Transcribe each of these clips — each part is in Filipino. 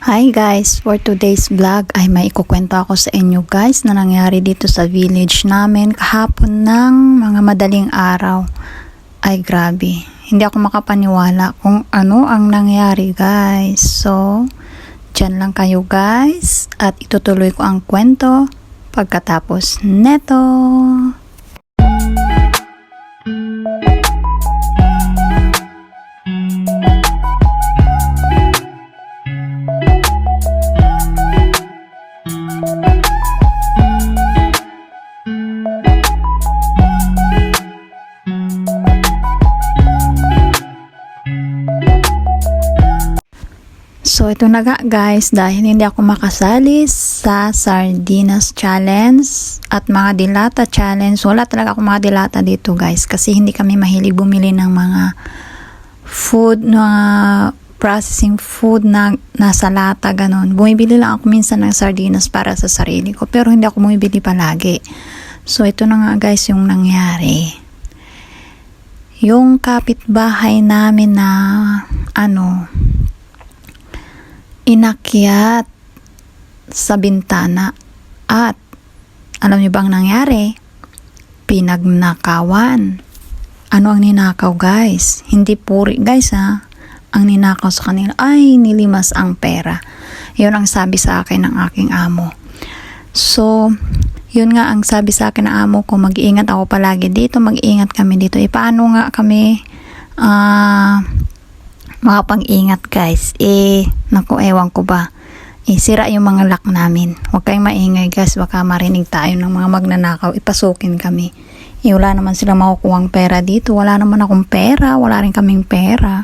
Hi guys, for today's vlog ay may ikukwento ako sa inyo guys na nangyari dito sa village namin kahapon ng mga madaling araw. Ay grabe, hindi ako makapaniwala kung ano ang nangyari guys. So, dyan lang kayo guys at itutuloy ko ang kwento pagkatapos neto. So ito na nga guys, dahil hindi ako makasali sa Sardinas Challenge at mga Dilata Challenge, wala talaga ako mga dilata dito guys kasi hindi kami mahilig bumili ng mga food na processing food na nasa lata ganon. Bumibili lang ako minsan ng sardinas para sa sarili ko pero hindi ako bumibili palagi. So ito na nga guys yung nangyari. Yung kapitbahay namin na inakyat sa bintana at alam niyo bang nangyari? Pinagnakawan. Ano ang ninakaw guys? Hindi puri guys ha. Ang ninakaw sa kanila ay nilimas ang pera. Yun ang sabi sa akin ng aking amo. So, yun nga ang sabi sa akin ng amo ko, mag-iingat ako palagi dito, mag-iingat kami dito. Paano nga kami makapag-ingat guys? Naku, ewan ko ba. Sira yung mga lock namin. Huwag kayong maingay guys, baka marinig tayo ng mga magnanakaw. Ipasukin kami. Wala naman silang makukuhang pera dito. Wala naman akong pera. Wala rin kaming pera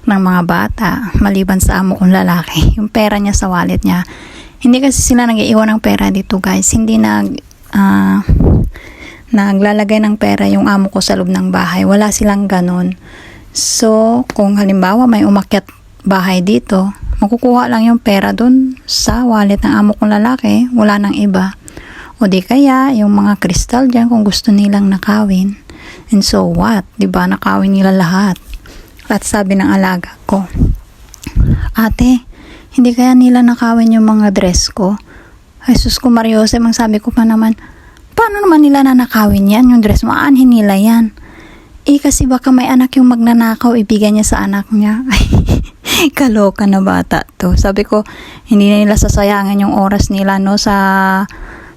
ng mga bata. Maliban sa amo kong lalaki. Yung pera niya sa wallet niya. Hindi kasi sila nag-iiwan ng pera dito guys. Hindi naglalagay ng pera yung amo ko sa loob ng bahay. Wala silang ganon. So, kung halimbawa may umakyat bahay dito, makukuha lang yung pera dun sa wallet ng amo kong lalaki, wala nang iba. O di kaya, yung mga kristal dyan kung gusto nilang nakawin. And so what? Diba, nakawin nila lahat. At sabi ng alaga ko, ate, hindi kaya nila nakawin yung mga dress ko? Jesus ko Mariose, ang sabi ko pa naman, paano naman nila nanakawin yan? Yung dress mo, aanhin nila yan. Kasi baka may anak yung magnanakaw, ibigay niya sa anak niya. Ay, kaloka na bata to. Sabi ko, hindi na nila sasayangan yung oras nila no sa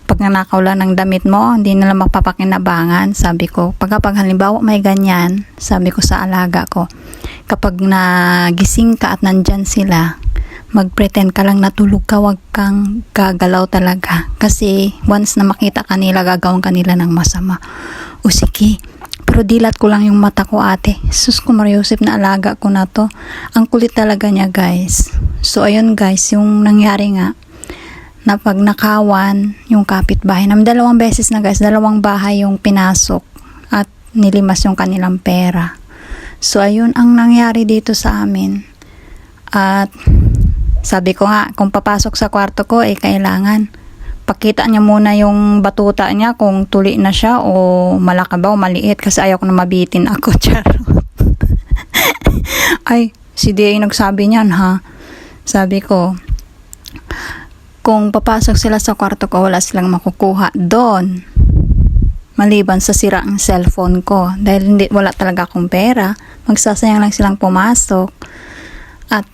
pagnanakaw lang ng damit mo. Hindi nila mapapakinabangan. Sabi ko, kapag halimbawa may ganyan, sabi ko sa alaga ko, kapag nagising ka at nandyan sila, mag-pretend ka lang natulog ka, wag kang gagalaw talaga. Kasi once na makita kanila, gagawin kanila ng masama. O sige, pero dilat ko lang yung mata ko ate. Sus ko Mariosep, na alaga ko na to. Ang kulit talaga niya guys. So ayun guys, yung nangyari nga, na pag nakawan yung kapitbahay namin, 2 beses na guys, 2 bahay yung pinasok at nilimas yung kanilang pera. So ayun ang nangyari dito sa amin. At sabi ko nga, kung papasok sa kwarto ko, kailangan pakita niya muna yung batuta niya kung tuli na siya o malaki ba o maliit kasi ayaw ko na mabitin ako. Charot. Ay, si Dia nagsabi niyan ha. Sabi ko, kung papasok sila sa kwarto ko, wala silang makukuha doon. Maliban sa sira ang cellphone ko. Dahil wala talaga akong pera, magsasayang lang silang pumasok. At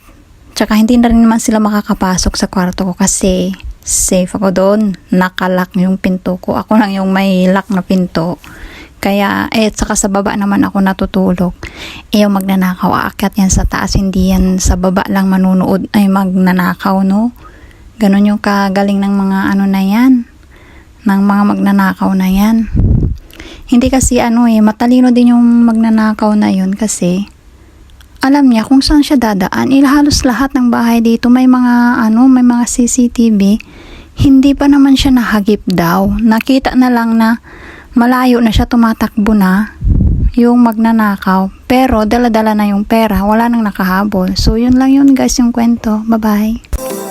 tsaka hindi na rin naman sila makakapasok sa kwarto ko kasi safe ako doon. Nakalock yung pinto ko. Ako lang yung may lock na pinto. Kaya, saka sa baba naman ako natutulog. Yung magnanakaw, aakyat yan sa taas. Hindi yan sa baba lang manunood ay magnanakaw, no? Ganon yung kagaling ng mga na yan. Ng mga magnanakaw na yan. Hindi kasi matalino din yung magnanakaw na yun kasi alam niya kung saan siya dadaan. Halos lahat ng bahay dito may mga may mga CCTV. Hindi pa naman siya nahagip daw. Nakita na lang na malayo na siya, tumatakbo na yung magnanakaw. Pero dala-dala na yung pera. Wala nang nakahabol. So yun lang yun guys yung kwento. Bye-bye.